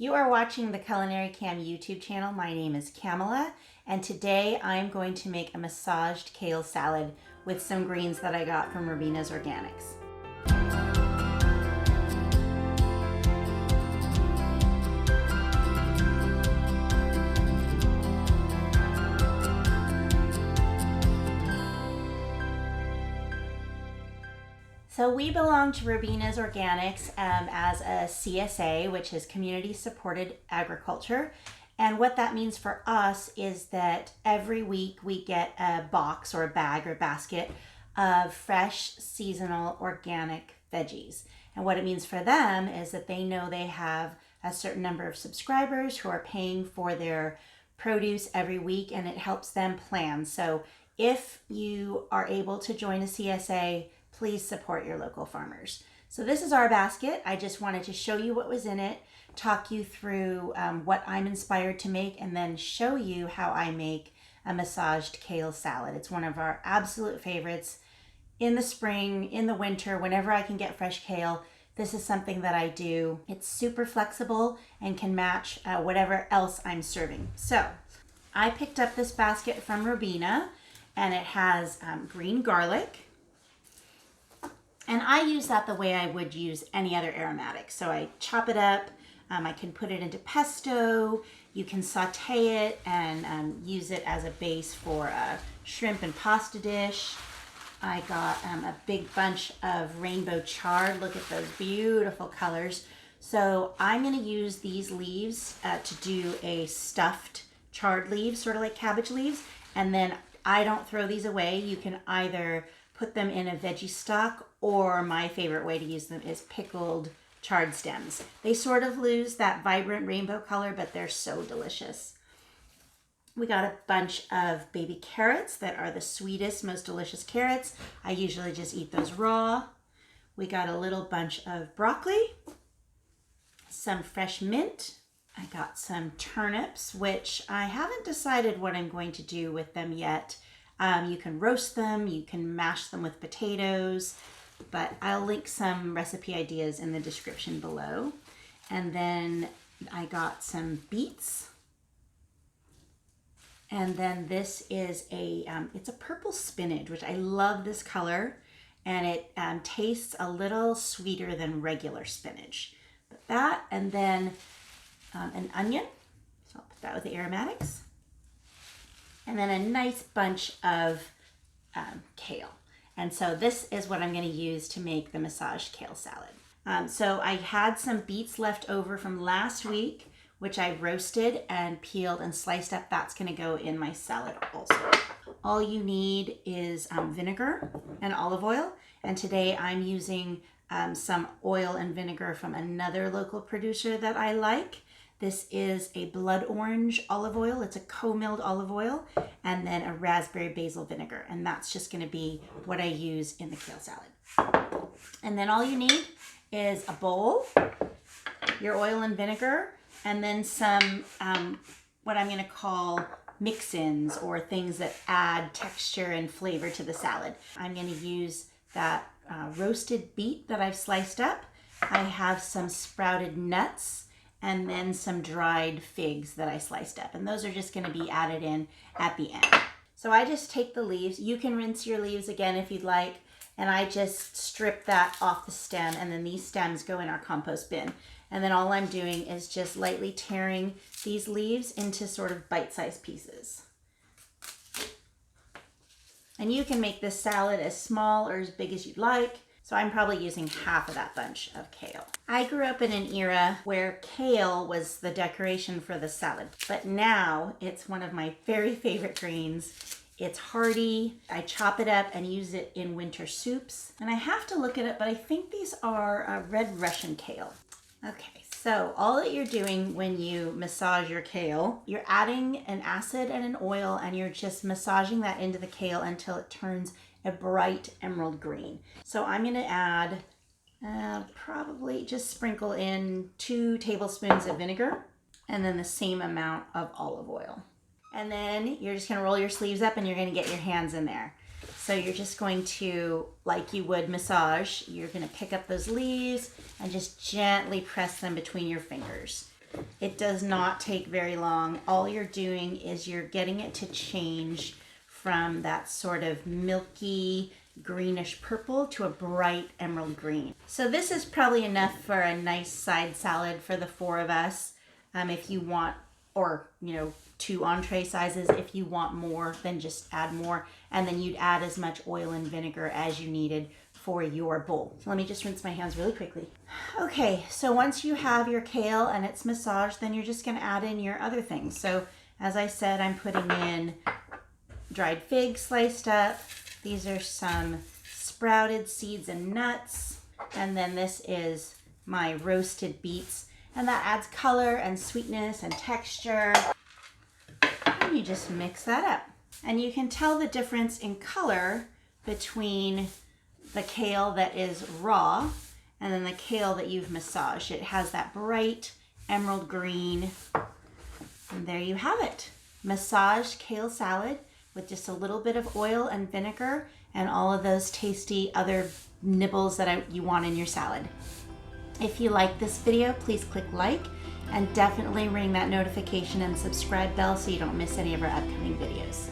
You are watching the Culinary Cam YouTube channel. My name is Kamala, and today I'm going to make a massaged kale salad with some greens that I got from Robina's Organics. So we belong to Robina's Organics as a CSA, which is Community Supported Agriculture. And what that means for us is that every week we get a box or a bag or basket of fresh, seasonal, organic veggies. And what it means for them is that they know they have a certain number of subscribers who are paying for their produce every week, and it helps them plan. So if you are able to join a CSA, please support your local farmers. So this is our basket. I just wanted to show you what was in it, talk you through what I'm inspired to make, and then show you how I make a massaged kale salad. It's one of our absolute favorites in the spring, in the winter, whenever I can get fresh kale. This is something that I do. It's super flexible and can match whatever else I'm serving. So I picked up this basket from Robina, and it has green garlic. And I use that the way I would use any other aromatic. So I chop it up, I can put it into pesto, you can saute it and use it as a base for a shrimp and pasta dish. I got a big bunch of rainbow chard. Look at those beautiful colors. So I'm gonna use these leaves to do a stuffed chard leaf, sort of like cabbage leaves. And then I don't throw these away. You can either put them in a veggie stock, or my favorite way to use them is pickled chard stems. They sort of lose that vibrant rainbow color, but they're so delicious. We got a bunch of baby carrots that are the sweetest, most delicious carrots. I usually just eat those raw. We got a little bunch of broccoli, some fresh mint. I got some turnips, which I haven't decided what I'm going to do with them yet. You can roast them, you can mash them with potatoes, but I'll link some recipe ideas in the description below. And then I got some beets. And then this is it's a purple spinach, which I love this color, and it tastes a little sweeter than regular spinach. But that, and then an onion, so I'll put that with the aromatics. And then a nice bunch of kale. And so this is what I'm going to use to make the massaged kale salad. So I had some beets left over from last week, which I roasted and peeled and sliced up. That's going to go in my salad also. All you need is vinegar and olive oil. And today I'm using some oil and vinegar from another local producer that I like. This is a blood orange olive oil. It's a co-milled olive oil, and then a raspberry basil vinegar. And that's just going to be what I use in the kale salad. And then all you need is a bowl, your oil and vinegar, and then some what I'm going to call mix-ins, or things that add texture and flavor to the salad. I'm going to use that roasted beet that I've sliced up. I have some sprouted nuts, and then some dried figs that I sliced up. And those are just gonna be added in at the end. So I just take the leaves. You can rinse your leaves again if you'd like. And I just strip that off the stem, and then these stems go in our compost bin. And then all I'm doing is just lightly tearing these leaves into sort of bite-sized pieces. And you can make this salad as small or as big as you'd like. So I'm probably using half of that bunch of kale. I grew up in an era where kale was the decoration for the salad, but now it's one of my very favorite greens. It's hearty. I chop it up and use it in winter soups. And I have to look at it, but I think these are red Russian kale. Okay, so all that you're doing when you massage your kale, you're adding an acid and an oil, and you're just massaging that into the kale until it turns a bright emerald green. So I'm going to add probably just sprinkle in 2 tablespoons of vinegar, and then the same amount of olive oil. And then you're just going to roll your sleeves up, and you're going to get your hands in there. So you're just going to, like you would massage, you're going to pick up those leaves and just gently press them between your fingers. It does not take very long. All you're doing is you're getting it to change from that sort of milky greenish purple to a bright emerald green. So this is probably enough for a nice side salad for the 4 of us. If you want, or 2 entree sizes. If you want more, then just add more. And then you'd add as much oil and vinegar as you needed for your bowl. So let me just rinse my hands really quickly. Okay, so once you have your kale and it's massaged, then you're just gonna add in your other things. So as I said, I'm putting in dried figs sliced up. These are some sprouted seeds and nuts. And then this is my roasted beets. And that adds color and sweetness and texture. And you just mix that up. And you can tell the difference in color between the kale that is raw and then the kale that you've massaged. It has that bright emerald green. And there you have it. Massaged kale salad with just a little bit of oil and vinegar and all of those tasty other nibbles that you want in your salad. If you like this video, please click like and definitely ring that notification and subscribe bell so you don't miss any of our upcoming videos.